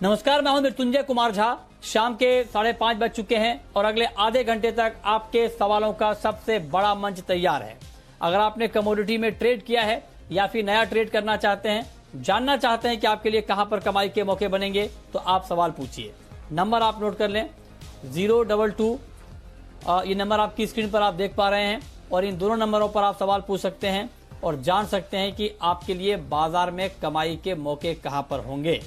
नमस्कार, मैं हूं मृत्युंजय कुमार झा। शाम के 5:30 बज चुके हैं और अगले आधे घंटे तक आपके सवालों का सबसे बड़ा मंच तैयार है। अगर आपने कमोडिटी में ट्रेड किया है या फिर नया ट्रेड करना चाहते हैं, जानना चाहते हैं कि आपके लिए कहां पर कमाई के मौके बनेंगे, तो आप सवाल पूछिए। नंबर आप नोट कर लें, 022। ये नंबर आपकी स्क्रीन पर आप देख पा रहे हैं और इन दोनों नंबरों पर आप सवाल पूछ सकते हैं और जान सकते हैं कि आपके लिए बाजार में कमाई के मौके कहां पर होंगे।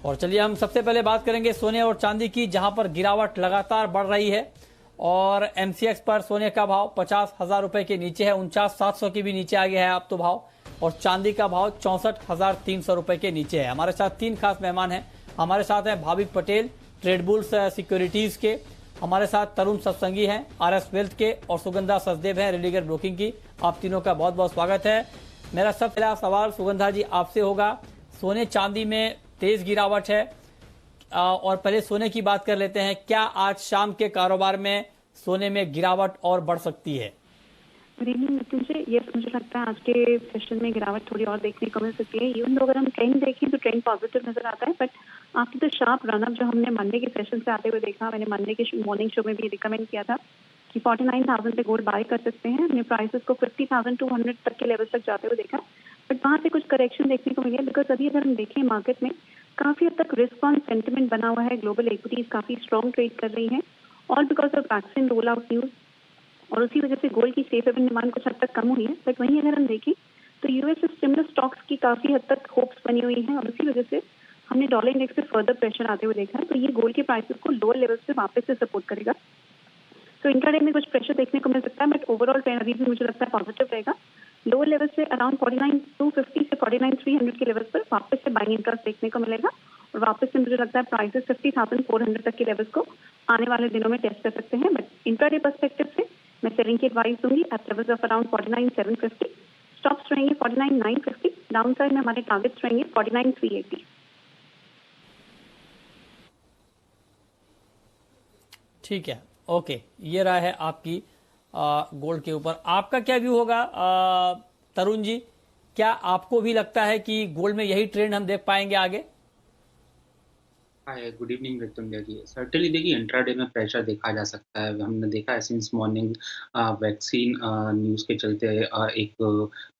और चलिए हम सबसे पहले बात करेंगे सोने और चांदी की, जहां पर गिरावट लगातार बढ़ रही है और एमसीएक्स पर सोने का भाव 50,000 रुपए के नीचे है, 49,700 की भी नीचे आ गया है अब तो भाव, और चांदी का भाव 64,300 रुपए के नीचे है। हमारे साथ तीन खास मेहमान हैं। हमारे साथ हैं भाविक पटेल, ट्रेडबुल्स सिक्योरिटीज के, हमारे साथ तरुण सत्संगी हैं आरएस वेल्थ के, और सुगंधा सचदेव है रेलिगर ब्रोकिंग की। आप तीनों का बहुत बहुत स्वागत है। मेरा सबसे पहला सवाल सुगंधा जी आपसे होगा। सोने चांदी में तेज गिरावट है और पहले सोने की बात कर लेते हैं। क्या आज शाम के कारोबार में सोने में गिरावट और बढ़ सकती है? Good evening Mrityunjay. ये मुझे लगता है आज के सेशन में गिरावट थोड़ी और देखने को मिल सकती है। इवन अगर हम ट्रेंड देखें तो ट्रेंड पॉजिटिव नजर आता है, but after the sharp run up जो हमने मंडे के सेशन से आते हुए देखा, मैंने मंडे के मॉर्निंग शो में भी रिकमेंड किया था कि 49,000 पे गोल्ड बाय कर सकते हैं। हमने प्राइसेस को 50,200 तक के लेवल तक जाते हुए देखा, बट वहां से कुछ करेक्शन देखने को मिली है। बिकॉज अभी अगर हम देखें मार्केट में काफी हद तक रिस्क ऑन सेंटिमेंट बना हुआ है, ग्लोबल इक्विटीज काफी स्ट्रॉन्ग ट्रेड कर रही हैं, all because of vaccine roll out news, और उसी वजह से गोल्ड की सेफ हेवन डिमांड कुछ हद तक कम हुई है। बट वहीं अगर हम देखें तो यूएस स्टिमुलस स्टॉक्स की काफी हद तक होप्स बनी हुई हैं, और उसी वजह से हमने डॉलर इंडेक्स पे फर्दर प्रेशर आते हुए देखा है। तो ये गोल्ड के प्राइसेस को लोअर लेवल से वापस से सपोर्ट करेगा। तो इंट्राडे में कुछ प्रेशर देखने को मिल सकता है, बट ओवरऑल ट्रेंड अभी भी मुझे लगता है पॉजिटिव रहेगा। लोअर लेवल से अराउंड 49,250 से 49,300 के लेवल पर वापस से बाइंग इंटरेस्ट देखने को मिलेगा, और वापस से मुझे लगता है प्राइसेस 50,400 तक के लेवल्स को आने वाले दिनों में टेस्ट कर सकते हैं। बट इंट्राडे पर्सपेक्टिव से मैं सेलिंग की एडवाइस दूंगी at levels of around 49,750। Stops रहेंगे 49,950। डाउन साइड में हमारे टारगेट्स रहेंगे 49,380। ठीक है, ओके, ये राय है आपकी गोल्ड के ऊपर। आपका क्या व्यू होगा तरुण जी? क्या आपको भी लगता है कि गोल्ड में यही ट्रेंड हम देख पाएंगे आगे? हाय, गुड इवनिंग मृत्युंजय जी। सर्टेनली देखिए, इंट्राडे में प्रेशर देखा जा सकता है। हमने देखा है सिंस मॉर्निंग वैक्सीन न्यूज़ के चलते एक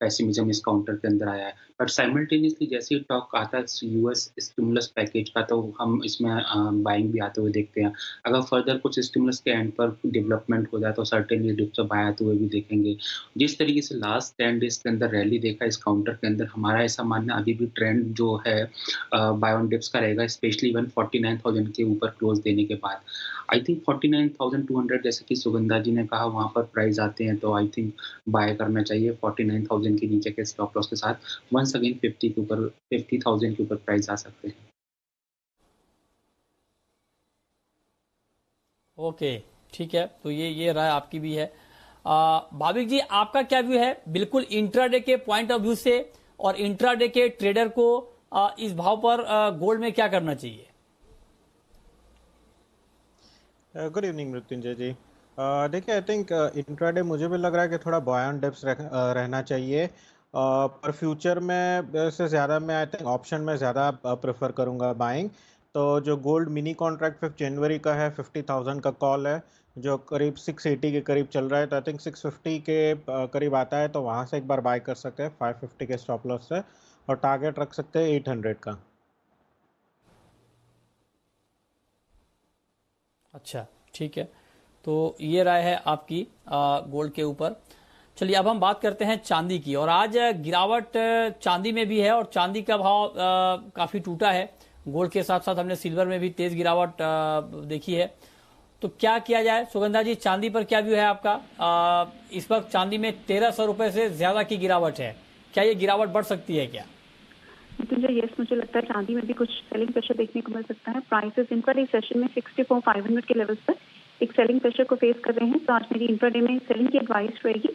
पेसिमिज्म इस काउंटर के अंदर आया है। बट साइमल्टेनियसली जैसे ही टॉक आता है यूएस स्टिमुलस पैकेज का, तो हम इसमें बाइंग भी आते हुए देखते हैं। अगर फर्दर कुछ स्टिमुलस के एंड पर डेवलपमेंट हो जाए तो सर्टेनली डिप्स बाय आते हुए भी देखेंगे। जिस तरीके से लास्ट 10 डेज के अंदर रैली देखा इस काउंटर के अंदर, हमारा ऐसा मानना अभी भी ट्रेंड जो है बाय ऑन डिप्स का रहेगा, स्पेशली 49,000 के ऊपर क्लोज देने के बाद। आई थिंक 49,200 जैसे कि सुगंधा जी ने कहा वहां पर प्राइस आते हैं, तो आई थिंक बाय करना चाहिए 49,000 के नीचे के स्टॉप लॉस के साथ। वंस अगेन 50,000 के ऊपर प्राइस आ सकते हैं। ओके, ठीक है, तो ये राय आपकी भी है। भाविक जी, आपका क्या व्यू है बिल्कुल इंट्राडे के पॉइंट ऑफ व्यू से, और इंट्राडे के ट्रेडर को इस भाव पर गोल्ड में क्या करना चाहिए? गुड इवनिंग मृत्युंजय जी। देखिए, आई थिंक इंट्राडे मुझे भी लग रहा है कि थोड़ा बॉयन डिप्स रहना चाहिए, पर फ्यूचर में से ज़्यादा मैं आई थिंक ऑप्शन में ज़्यादा प्रेफर करूंगा बाइंग। तो जो गोल्ड मिनी कॉन्ट्रैक्ट 5 जनवरी का है, 50,000 का कॉल है, जो करीब 680 के करीब चल रहा है, तो आई थिंक 650 के करीब आता है, तो वहाँ से एक बार बाय कर सकते हैं 550 के स्टॉप लॉस से, और टारगेट रख सकते हैं 800 का। अच्छा, ठीक है, तो ये राय है आपकी गोल्ड के ऊपर। चलिए अब हम बात करते हैं चांदी की, और आज गिरावट चांदी में भी है और चांदी का भाव काफी टूटा है। गोल्ड के साथ साथ हमने सिल्वर में भी तेज गिरावट देखी है। तो क्या किया जाए सुगंधा जी, चांदी पर क्या व्यू है आपका? इस वक्त चांदी में 1,300 रुपए से ज्यादा की गिरावट है, क्या ये गिरावट बढ़ सकती है क्या? मुझे लगता है चांदी में भी कुछ सेलिंग प्रेशर देखने को मिल सकता है। प्राइसेस इंट्राडे सेशन में 64,500 के लेवल्स पर एक सेलिंग प्रेशर को फेस कर रहे हैं। तो आज मेरी इंट्राडे में सेलिंग की एडवाइस रहेगी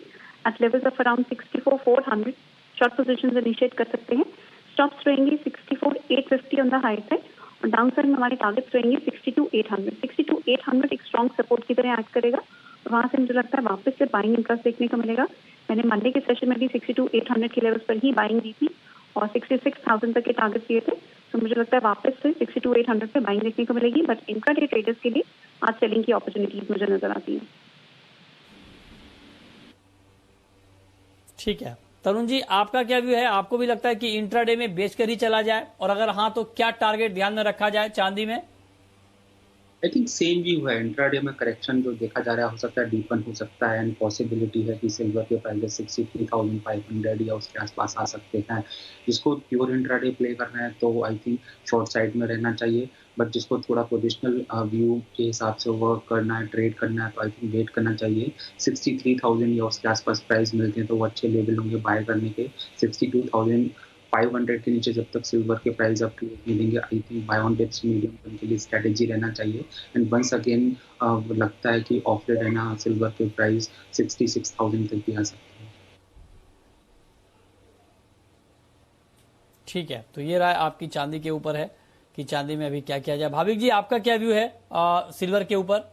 at levels of around 64,400। Short positions initiate कर सकते हैं। स्टॉप्स रहेंगे 64,850 ऑन द हाई साइड, और डाउन साइड में हमारे टारगेट्स रहेंगे 62,800। 62,800 एक स्ट्रॉन्ग सपोर्ट की तरह एक्ट करेगा, और वहां से मुझे लगता है वापस से बाइंग इंटरेस्ट देखने को मिलेगा। मैंने मंडे के सेशन में भी 62,800 के लेवल्स पर ही बाइंग दी थी और 66,000 तक के टारगेट दिए थे। तो मुझे लगता है वापस से 62,800 पे बाइंग देखने को मिलेगी, बट इंट्राडे ट्रेडर्स के लिए आज सेलिंग की अपॉर्चुनिटीज मुझे नजर आती है। ठीक है तरुण जी, आपका क्या व्यू है? आपको भी लगता है कि इंट्राडे में बेचकर ही चला जाए, और अगर हाँ तो क्या टारगेट ध्यान में रखा जाए चांदी में? आई थिंक सेम व्यू है। इंट्राडे में करेक्शन जो देखा जा रहा है हो सकता है डीपन हो सकता है, एंड पॉसिबिलिटी है कि सिल्वर के प्राइस 63,500 या उसके आसपास आ सकते हैं। जिसको प्योर इंट्राडे प्ले करना है तो आई थिंक शॉर्ट साइड में रहना चाहिए, बट जिसको थोड़ा पोजिशनल व्यू के हिसाब से वर्क करना है, ट्रेड करना है, तो आई थिंक वेट करना चाहिए। 63,000 या उसके आसपास प्राइस मिलते हैं तो वो अच्छे लेवल होंगे बाय करने के। 62,500 के नीचे जब तक सिल्वर के प्राइस अप टू मिलेंगे, I think by on dips medium term के लिए स्ट्रेटेजी रहना चाहिए। एंड वंस अगेन लगता है कि ऑफ डे रहना, सिल्वर के प्राइस 66,000 तक भी आ सकते हैं। ठीक है, तो ये राय आपकी चांदी के ऊपर है कि चांदी में अभी क्या किया जाए। भाविक जी, आपका क्या व्यू है सिल्वर के ऊपर?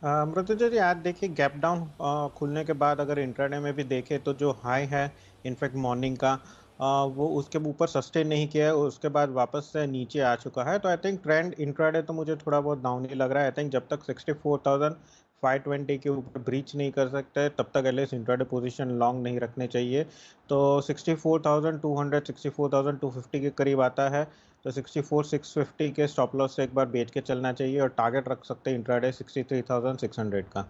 मृत्युंजय जी, आज देखिए गैप डाउन खुलने के बाद अगर इंट्राडे में भी देखें तो जो हाई है इनफैक्ट मॉर्निंग का, वो उसके ऊपर सस्टेन नहीं किया है, उसके बाद वापस से नीचे आ चुका है। तो आई थिंक ट्रेंड इंट्राडे तो मुझे थोड़ा बहुत डाउन ही लग रहा है। आई थिंक जब तक 64,520 के ऊपर ब्रीच नहीं कर सकते तब तक एटलीस्ट इंट्राडे पोजीशन लॉन्ग नहीं रखने चाहिए। तो 64,200 64,250 के करीब आता है, तो 64,650 के स्टॉप लॉस से एक बार बेच के चलना चाहिए और टारगेट रख सकते हैं इंट्राडे 63,600 का।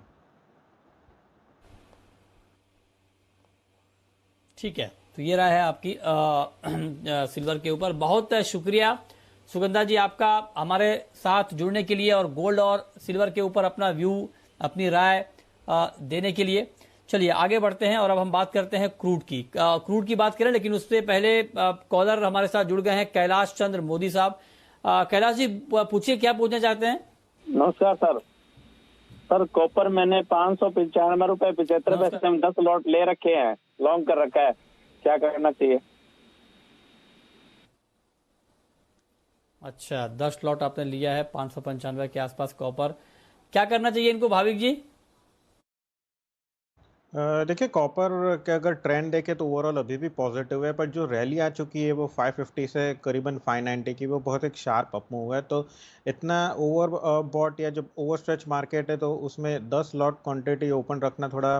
ठीक है, तो ये राय है आपकी सिल्वर के ऊपर। बहुत शुक्रिया सुगंधा जी आपका हमारे साथ जुड़ने के लिए और गोल्ड और सिल्वर के ऊपर अपना व्यू, अपनी राय देने के लिए। चलिए आगे बढ़ते हैं और अब हम बात करते हैं क्रूड की। क्रूड की बात करें, लेकिन उससे पहले कॉलर हमारे साथ जुड़ गए हैं कैलाश चंद्र मोदी साहब। कैलाश जी, पूछिए क्या पूछना चाहते हैं? नमस्कार सर। सर कॉपर मैंने 595 रुपए 75 पैसे में 10 लॉट ले रखे हैं, लॉन्ग कर रखा है, क्या करना चाहिए? अच्छा, 10 लॉट आपने लिया है 595 के आसपास कॉपर, क्या करना चाहिए इनको भाविक जी? देखिए कॉपर के अगर ट्रेंड देखें तो ओवरऑल अभी भी पॉजिटिव है, पर जो रैली आ चुकी है वो 550 से करीबन 590 की, वो बहुत एक शार्प अप मूव है। तो इतना ओवर बॉट या जब ओवर स्ट्रेच मार्केट है तो उसमें 10 लॉट क्वांटिटी ओपन रखना थोड़ा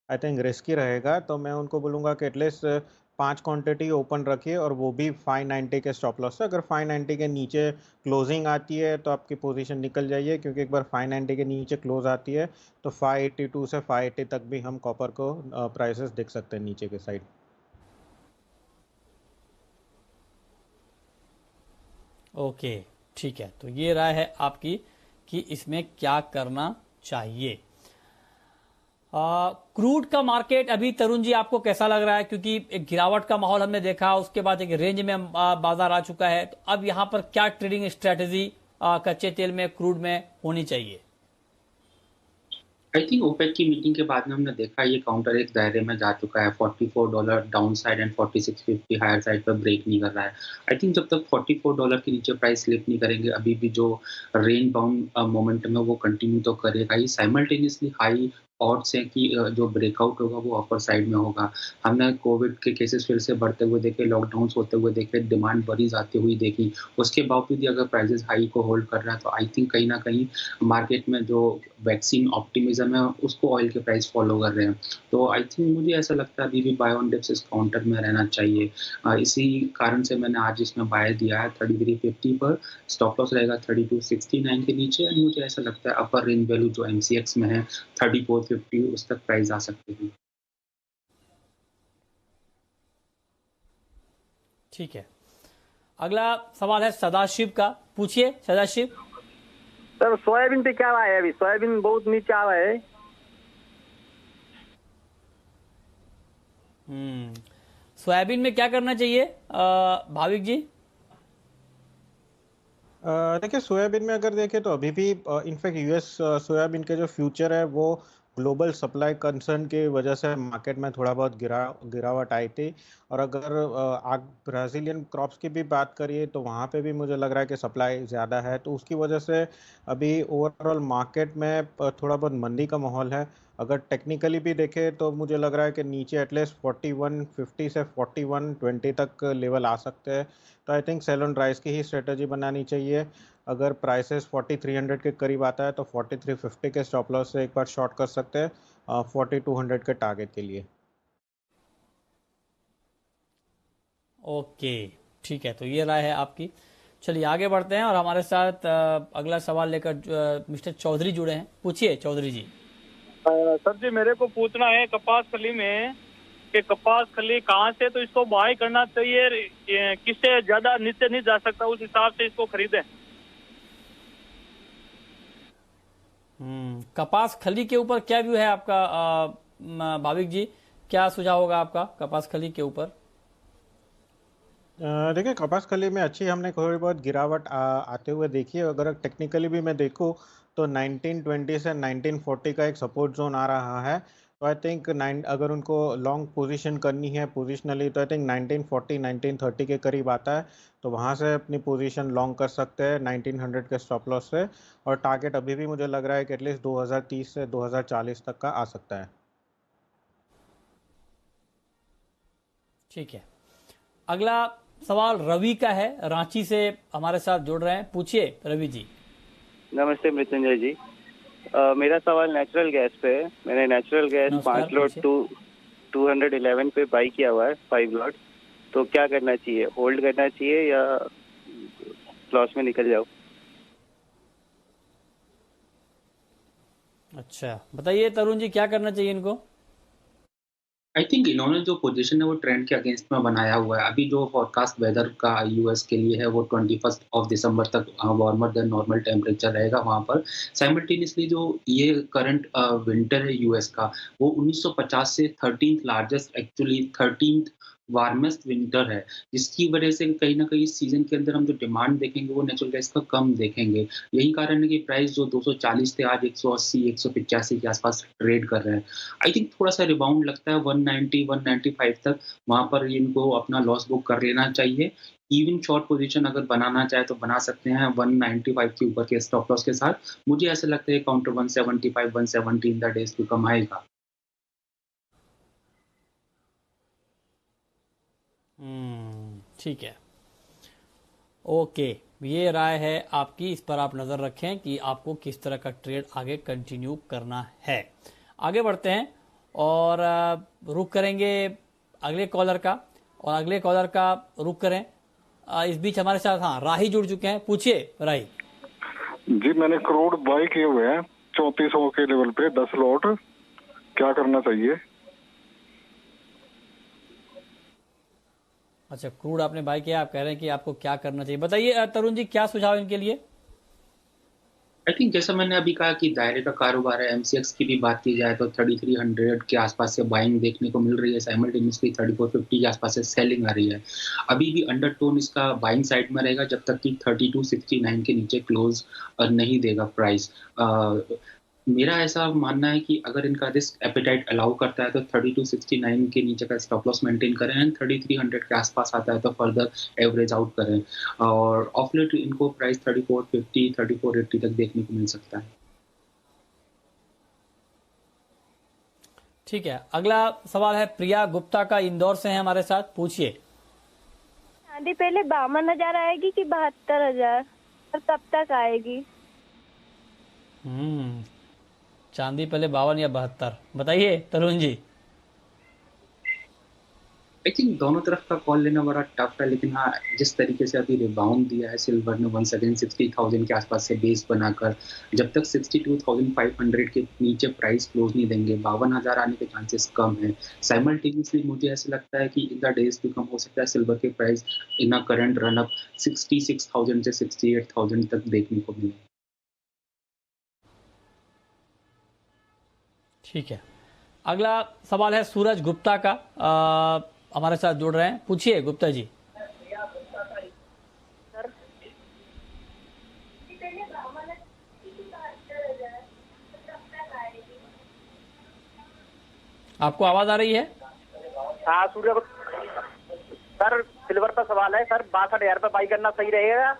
आई थिंक रिस्की रहेगा। तो मैं उनको बोलूँगा कि एटलीस्ट 5 क्वांटिटी ओपन रखिए और वो भी 590 के स्टॉप लॉस से। अगर 590 के नीचे क्लोजिंग आती है तो आपकी पोजीशन निकल जाइए, क्योंकि एक बार 590 के नीचे क्लोज आती है तो 582 से 580 तक भी हम कॉपर को प्राइसेस देख सकते हैं नीचे के साइड। ओके, ठीक है, तो ये राय है आपकी कि इसमें क्या करना चाहिए। क्रूड का मार्केट अभी तरुण जी आपको कैसा लग रहा है? क्योंकि एक गिरावट का माहौल हमने देखा, उसके बाद एक रेंज में बाजार आ चुका है, तो अब यहां पर क्या ट्रेडिंग स्ट्रेटेजी कच्चे तेल में, क्रूड में होनी चाहिए? आई थिंक ओपेक की मीटिंग के बाद में हमने देखा ये काउंटर एक दायरे में जा चुका है। $44 down side and 4650 higher side पर ब्रेक नहीं कर रहा है। आई थिंक जब तक $44 के नीचे प्राइस स्लिप नहीं करेंगे, अभी भी जो रेंज बाउंड मोमेंटम है वो कंटिन्यू तो करेगा ही। साइमल्टेनियसली हाई ऑड्स हैं कि जो ब्रेकआउट होगा वो अपर साइड में होगा। हमने कोविड के केसेस फिर से बढ़ते हुए देखे, लॉकडाउन्स होते हुए देखे, डिमांड बड़ी जाती हुई देखी। उसके बावजूद अगर प्राइसेस हाई को होल्ड कर रहा है तो आई थिंक कहीं ना कहीं मार्केट में जो वैक्सीन ऑप्टिमिज्म है उसको ऑयल के प्राइस फॉलो कर रहे हैं। तो आई थिंक मुझे ऐसा लगता है अभी भी बाय ऑन डिप्स इस काउंटर में रहना चाहिए। इसी कारण से मैंने आज इसमें बाय दिया है 3350 पर। स्टॉप लॉस रहेगा 3269 के नीचे, एंड मुझे ऐसा लगता है अपर रेंज वैल्यू जो MCX में है 3450 उस तक प्राइस आ सकते हैं। ठीक है, अगला सवाल है सदाशिव का। पूछिए सदाशिव। सर सोयाबीन पे क्या रहा है? अभी सोयाबीन बहुत नीचे आ रहा है। सोयाबीन में क्या करना चाहिए भाविक जी? देखिए सोयाबीन में अगर देखें तो अभी भी इनफैक्ट यूएस सोयाबीन के जो फ्यूचर है वो ग्लोबल सप्लाई कंसर्न की वजह से मार्केट में थोड़ा बहुत गिरावट आई थी। और अगर आप ब्राज़ीलियन क्रॉप्स की भी बात करिए तो वहाँ पे भी मुझे लग रहा है कि सप्लाई ज़्यादा है, तो उसकी वजह से अभी ओवरऑल मार्केट में थोड़ा बहुत मंदी का माहौल है। अगर टेक्निकली भी देखें तो मुझे लग रहा है कि नीचे एटलीस्ट 4150 से 4120 तक लेवल आ सकते हैं। तो I think sell on rise की ही स्ट्रेटजी बनानी चाहिए। अगर प्राइसेस 4300 के करीब आता है तो 4350 के स्टॉप लॉस से एक बार शॉर्ट कर सकते हैं 4200 के टारगेट के लिए। ओके, ठीक है, तो ये राय है आपकी। चलिए आगे बढ़ते हैं और हमारे साथ अगला सवाल लेकर मिस्टर चौधरी जुड़े हैं। पूछिए चौधरी जी। सर जी, मेरे को पूछना है कपास खली में कि कपास खली कहाँ से तो इसको बाय करना चाहिए, किससे ज्यादा नीचे नहीं जा सकता उस हिसाब से इसको खरीदें। कपास खली के ऊपर क्या व्यू है आपका भाविक जी? क्या सुझाव होगा आपका कपास खली के ऊपर? देखिए, कपास कली में अच्छी हमने थोड़ी बहुत गिरावट आते हुए देखी है। अगर टेक्निकली भी मैं देखूँ तो 1920 से 1940 का एक सपोर्ट जोन आ रहा है। तो आई थिंक अगर उनको लॉन्ग पोजीशन करनी है पोजिशनली तो आई थिंक 1940 1930 के करीब आता है, तो वहाँ से अपनी पोजीशन लॉन्ग कर सकते हैं 1900 के स्टॉप लॉस से। और टारगेट अभी भी मुझे लग रहा है कि एटलीस्ट 2030 से 2040 तक का आ सकता है। ठीक है, अगला सवाल रवि का है, रांची से हमारे साथ जुड़ रहे हैं। पूछिए रवि जी। नमस्ते मृत्युंजय जी। मेरा सवाल नेचुरल गैस पे है। मैंने नेचुरल गैस नमस्कार, 5 लॉट पूछिए। 211 पे बाई किया हुआ है, 5 लॉट। तो क्या करना चाहिए, होल्ड करना चाहिए या लॉस में निकल जाओ? अच्छा, बताइए तरुण जी, क्या करना चाहिए इनको? आई थिंक इन्होंने जो पोजीशन है वो ट्रेंड के अगेंस्ट में बनाया हुआ है। अभी जो फोरकास्ट वेदर का यूएस के लिए है वो 21 ऑफ दिसंबर तक वार्मर देन नॉर्मल टेम्परेचर रहेगा वहाँ पर। साइमल्टेनियसली जो ये करंट विंटर है यूएस का, वो 1950 से 13th largest, actually 13th warmest winter है, जिसकी वजह से कहीं न कहीं इस सीज़न के अंदर हम जो डिमांड देखेंगे वो नेचुरल गैस का कम देखेंगे। यही कारण है कि प्राइस जो 240 थे आज 180 185 के आसपास ट्रेड कर रहे हैं। आई थिंक थोड़ा-सा रिबाउंड लगता है 190 195 तक, वहाँ पर इनको अपना लॉस बुक कर लेना चाहिए। इवन शॉर्ट पोज़ीशन अगर बनाना चाहे तो बना सकते हैं 195 के ऊपर के स्टॉप लॉस के साथ। मुझे ऐसा लगता है counter 175 170 in the days to come आएगा। ठीक है, ओके, ये राय है आपकी। इस पर आप नजर रखें कि आपको किस तरह का ट्रेड आगे कंटिन्यू करना है। आगे बढ़ते हैं और रुक करेंगे अगले कॉलर का, और अगले कॉलर का रुक करें। इस बीच हमारे साथ राही जुड़ चुके हैं। पूछिए राही जी। मैंने करोड़ बाई किए हुए हैं 3400 के लेवल पे 10 लॉट, क्या करना चाहिए? अच्छा, क्रूड आपने बाय किया, आप कह रहे हैं कि आपको क्या करना चाहिए। बताइए तरुण जी, क्या सुझाव इनके लिए? आई थिंक जैसा मैंने अभी कहा कि दायरे का कारोबार है। एमसीएक्स की भी बात की जाए तो 3300 के आसपास से बाइंग देखने को मिल रही है, साइमल्टेनियसली 3450 के आसपास से सेलिंग आ रही है। अभी भी अंडरटोन इसका बाइंग साइड में रहेगा जब तक कि 3269 के नीचे क्लोज नहीं देगा प्राइस। मेरा ऐसा मानना है कि अगर इनका रिस्क एपेटाइट अलाउ करता है तो 3269 के नीचे का स्टॉप लॉस मेंटेन करें एंड 3300 के आसपास आता है तो फर्दर एवरेज आउट करें। और ऑफ लेट इनको प्राइस 3450 3480 तक देखने को मिल सकता है। ठीक है, अगला सवाल है प्रिया गुप्ता का, इंदौर से है हमारे साथ। पूछिए। चांदी पहले 52,000 आएगी कि 72,000, और कब तक आएगी? चांदी पहले 52 या 72, बताइए तरुण जी। आई थिंक दोनों तरफ का कॉल लेना बड़ा टफ है, लेकिन हाँ, जिस तरीके से अभी रिबाउंड दिया है सिल्वर ने 160,000 के आसपास से बेस बनाकर, जब तक 62,500 के नीचे प्राइस क्लोज नहीं देंगे 52,000 आने के चांसेस कम है। साइमल्टेनियसली मुझे ऐसा लगता है कि in the days to come हो सकता है सिल्वर के price in a current run up 66,000 से 68,000 तक देखने को मिले। ठीक है, अगला सवाल है सूरज गुप्ता का, हमारे साथ जुड़ रहे हैं। पूछिए गुप्ता जी। आपको आवाज आ रही है? हाँ सूर्य सर, सिल्वर का सवाल है सर, 62,000 पे बाई करना सही रहेगा?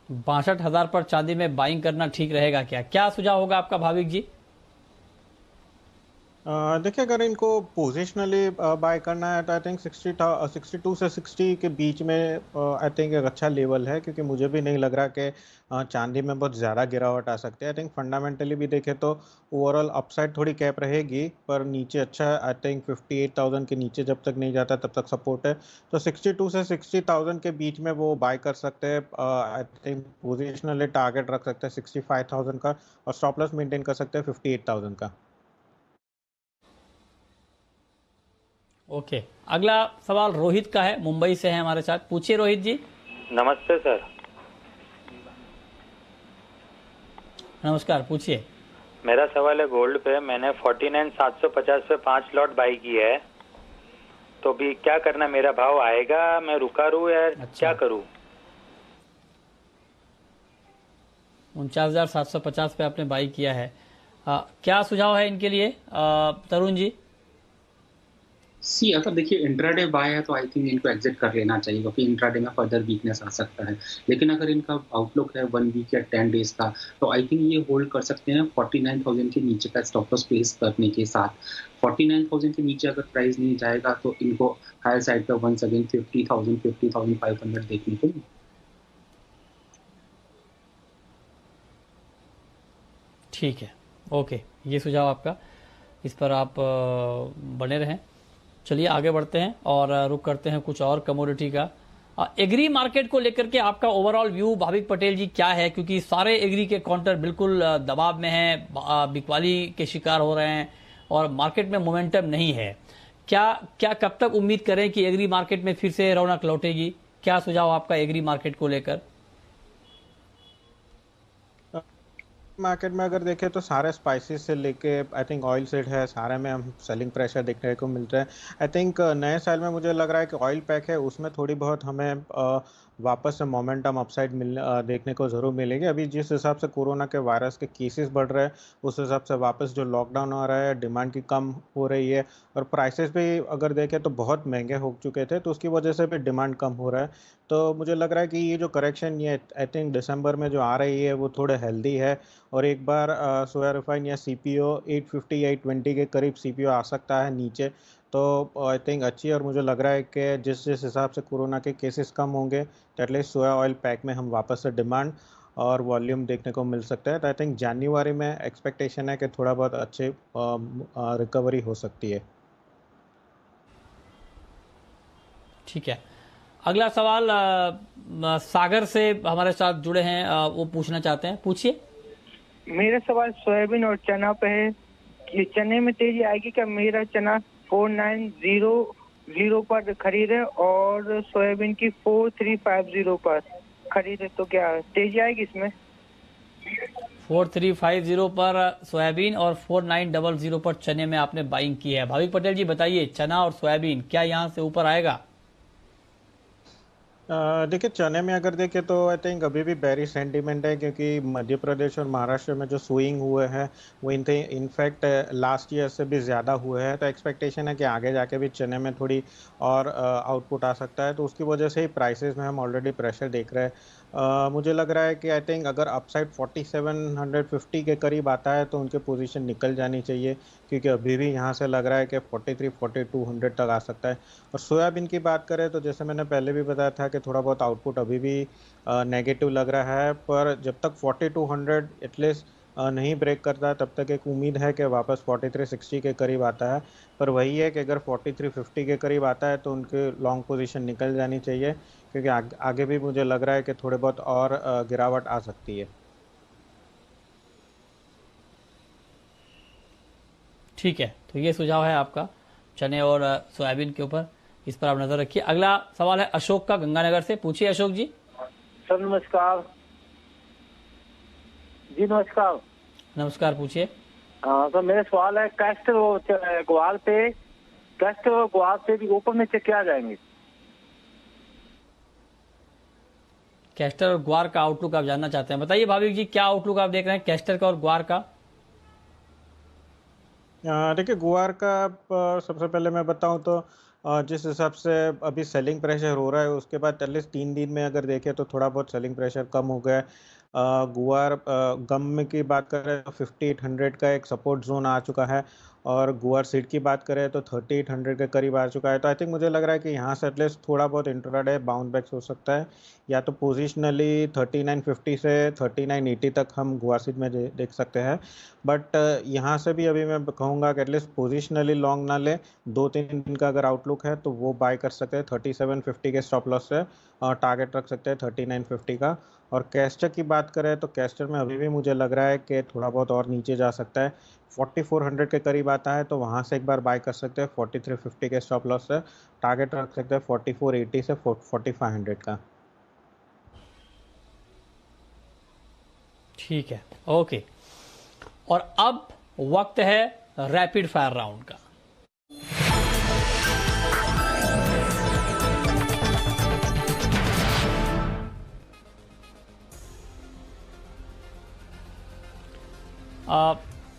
62,000 पर चांदी में बाइंग करना ठीक रहेगा क्या? क्या सुझाव होगा आपका भाविक जी? देखिए, अगर इनको पोजिशनली बाय करना है तो आई थिंक 62 से 60 के बीच में आई थिंक एक अच्छा लेवल है, क्योंकि मुझे भी नहीं लग रहा कि चांदी में बहुत ज़्यादा गिरावट आ सकती है। आई थिंक फंडामेंटली भी देखें तो ओवरऑल अपसाइड थोड़ी कैप रहेगी, पर नीचे अच्छा आई थिंक 58,000 के नीचे जब तक नहीं जाता तब तक सपोर्ट है। तो 62 से 60,000 के बीच में वो बाय कर सकते हैं। आई थिंक पोजिशनली टारगेट रख सकते हैं 65,000 का, और स्टॉप लॉस मेंटेन कर सकते हैं 58,000 का। ओके, अगला सवाल रोहित का है, मुंबई से है हमारे साथ। पूछिए रोहित जी। नमस्ते सर। नमस्कार, पूछिए। मेरा सवाल है गोल्ड पे। मैंने 49,750 पे 5 लॉट बाई की है, तो भी क्या करना? मेरा भाव आएगा, मैं रुका रहूं या क्या करूं? 49,750 पे आपने बाई किया है। क्या सुझाव है इनके लिए तरुण जी? अगर देखिए इंट्राडे बाय है तो आई थिंक इनको एग्जिट कर लेना चाहिए, क्योंकि इंट्राडे में फर्दर वीकनेस आ सकता है। लेकिन अगर इनका आउटलुक है 1 वीक या 10 डेज का, तो आई थिंक ये होल्ड कर सकते हैं 49,000 के नीचे का स्टॉप लॉस प्लेस करने के साथ। 49,000 के नीचे अगर प्राइस नहीं जाएगा तो इनको हायर साइड पे वंस अगेन 50,000 50,500 देखने को मिले। ठीक है, ओके, ये सुझाव आपका, इस पर आप बने रहें। चलिए आगे बढ़ते हैं और रुक करते हैं कुछ और कमोडिटी का। एग्री मार्केट को लेकर के आपका ओवरऑल व्यू भाविक पटेल जी क्या है? क्योंकि सारे एग्री के काउंटर बिल्कुल दबाव में हैं, बिकवाली के शिकार हो रहे हैं और मार्केट में मोमेंटम नहीं है। क्या कब तक उम्मीद करें कि एग्री मार्केट में फिर से रौनक लौटेगी? क्या सुझाव आपका एग्री मार्केट को लेकर? मार्केट में अगर देखें तो सारे स्पाइसेस से लेके आई थिंक ऑयल सीड है, सारे में हम सेलिंग प्रेशर देखने को मिलता है। आई थिंक नए साल में मुझे लग रहा है कि ऑयल पैक है उसमें थोड़ी बहुत हमें वापस से मोमेंटम अपसाइड देखने को ज़रूर मिलेगी। अभी जिस हिसाब से कोरोना के वायरस के केसेस बढ़ रहे हैं, उस हिसाब से वापस जो लॉकडाउन हो रहा है, डिमांड की कम हो रही है, और प्राइसेस भी अगर देखें तो बहुत महंगे हो चुके थे, तो उसकी वजह से भी डिमांड कम हो रहा है। तो मुझे लग रहा है कि ये जो करेक्शन ये आई थिंक दिसंबर में जो आ रही है वो थोड़े हेल्दी है, और एक बार सोया रिफाइन या सीपीओ 850 या 820 के करीब सीपीओ आ सकता है नीचे, तो आई थिंक अच्छी। और मुझे लग रहा है कि जिस जिस हिसाब से कोरोना के केसेस कम होंगे तो एटलीस्ट सोया ऑयल पैक में हम वापस से डिमांड और वॉल्यूम देखने को मिल सकता है। तो आई थिंक जनवरी में एक्सपेक्टेशन है कि थोड़ा बहुत अच्छे रिकवरी हो सकती है। ठीक है, अगला सवाल सागर से हमारे साथ जुड़े हैं, वो पूछना चाहते हैं। पूछिए। मेरा सवाल सोयाबीन और चना पे है कि चने में तेजी आएगी क्या? मेरा चना 4900 पर खरीद है और सोयाबीन की 4350 पर खरीद है, तो क्या तेजी आएगी इसमें? 4350 पर सोयाबीन और 4900 पर चने में आपने बाइंग की है। भाविक पटेल जी बताइए, चना और सोयाबीन क्या यहाँ से ऊपर आएगा? देखिए, चने में अगर देखें तो आई थिंक अभी भी बेरी सेंटीमेंट है, क्योंकि मध्य प्रदेश और महाराष्ट्र में जो स्विंग हुए हैं वो इनफैक्ट लास्ट ईयर से भी ज़्यादा हुए हैं। तो एक्सपेक्टेशन है कि आगे जाके भी चने में थोड़ी और आउटपुट आ सकता है, तो उसकी वजह से ही प्राइसेस में हम ऑलरेडी प्रेशर देख रहे हैं। मुझे लग रहा है कि आई थिंक अगर अपसाइड 4750 के करीब आता है तो उनके पोजीशन निकल जानी चाहिए, क्योंकि अभी भी यहाँ से लग रहा है कि 43-4200 तक आ सकता है। और सोयाबीन की बात करें तो जैसे मैंने पहले भी बताया था कि थोड़ा बहुत आउटपुट अभी भी नेगेटिव लग रहा है, पर जब तक 4200 एटलीस्ट नहीं ब्रेक करता तब तक एक उम्मीद है कि वापस 4360 के करीब आता है। पर वही है कि अगर 4350 के करीब आता है तो उनके लॉन्ग पोजीशन निकल जानी चाहिए, क्योंकि आगे भी मुझे लग रहा है कि थोड़े बहुत और गिरावट आ सकती है। ठीक है, तो ये सुझाव है आपका चने और सोयाबीन के ऊपर, इस पर आप नजर रखिए। अगला सवाल है अशोक का, गंगानगर से। पूछिए अशोक जी। सर नमस्कार। जी नमस्कार। नमस्कार, पूछिए। सर मेरा सवाल है कैस्टर और ग्वार पे भी ऊपर नीचे क्या जाएंगे? कैस्टर और ग्वार का आउटलुक आप जानना चाहते हैं, बताइए भाविक जी, क्या आउटलुक आप देख रहे हैं कैस्टर का और ग्वार का? देखिए गुआर का सबसे पहले मैं बताऊं तो जिस हिसाब से अभी सेलिंग प्रेशर हो रहा है उसके बाद एटलीस्ट 3 दिन में अगर देखें तो थोड़ा बहुत सेलिंग प्रेशर कम हो गया है। गुआर गम की बात करें तो 5800 का एक सपोर्ट जोन आ चुका है और गुआर सीड की बात करें तो 3800 के करीब आ चुका है। तो आई थिंक मुझे लग रहा है कि यहाँ से एटलीस्ट थोड़ा बहुत इंट्राडे बाउंड बैक हो सकता है, या तो पोजिशनली 3950 से 3980 तक हम गुआर सीड में देख सकते हैं। बट यहाँ से भी अभी मैं कहूँगा कि एटलीस्ट पोजिशनली लॉन्ग ना ले, 2-3 दिन का अगर आउटलुक है तो वो बाय कर सकते हैं 3750 के स्टॉप लॉस से, टारगेट रख सकते हैं 3950 का। और कैस्टर की बात करें तो कैस्टर में अभी भी मुझे लग रहा है कि थोड़ा बहुत और नीचे जा सकता है, 4400 के करीब आता है तो वहाँ से एक बार बाय कर सकते हैं 4350 के स्टॉप लॉस से, टारगेट रख सकते हैं 4480 से 4500 का। ठीक है, ओके। और अब वक्त है रैपिड फायर राउंड का।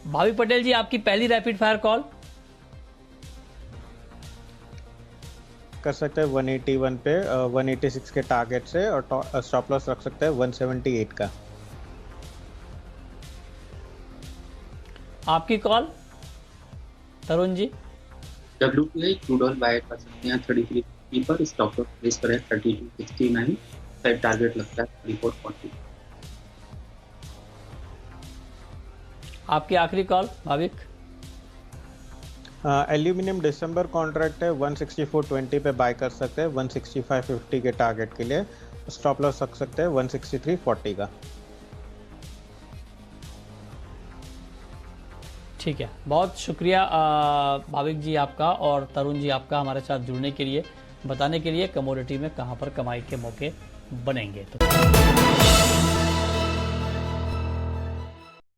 भावी पटेल जी, आपकी पहली रैपिड फायर कॉल। कर सकते हैं 181 पे 186 के टारगेट से, और स्टॉप लॉस रख सकते हैं 178 का। आपकी call Tarun ji. WTI crude oil buy कर सकते हैं 33 पर, स्टॉप लॉस प्लेस करें 3269, साइड टारगेट लगता है 3440। आपकी आखिरी कॉल भाविक। एल्यूमिनियम दिसंबर कॉन्ट्रैक्ट है 164.20 पे बाय कर सकते हैं 165.50 के टारगेट के लिए, स्टॉप लॉस रख सकते हैं 163.40 का। ठीक है, बहुत शुक्रिया भाविक जी आपका और तरुण जी आपका हमारे साथ जुड़ने के लिए, बताने के लिए कमोडिटी में कहां पर कमाई के मौके बनेंगे। तो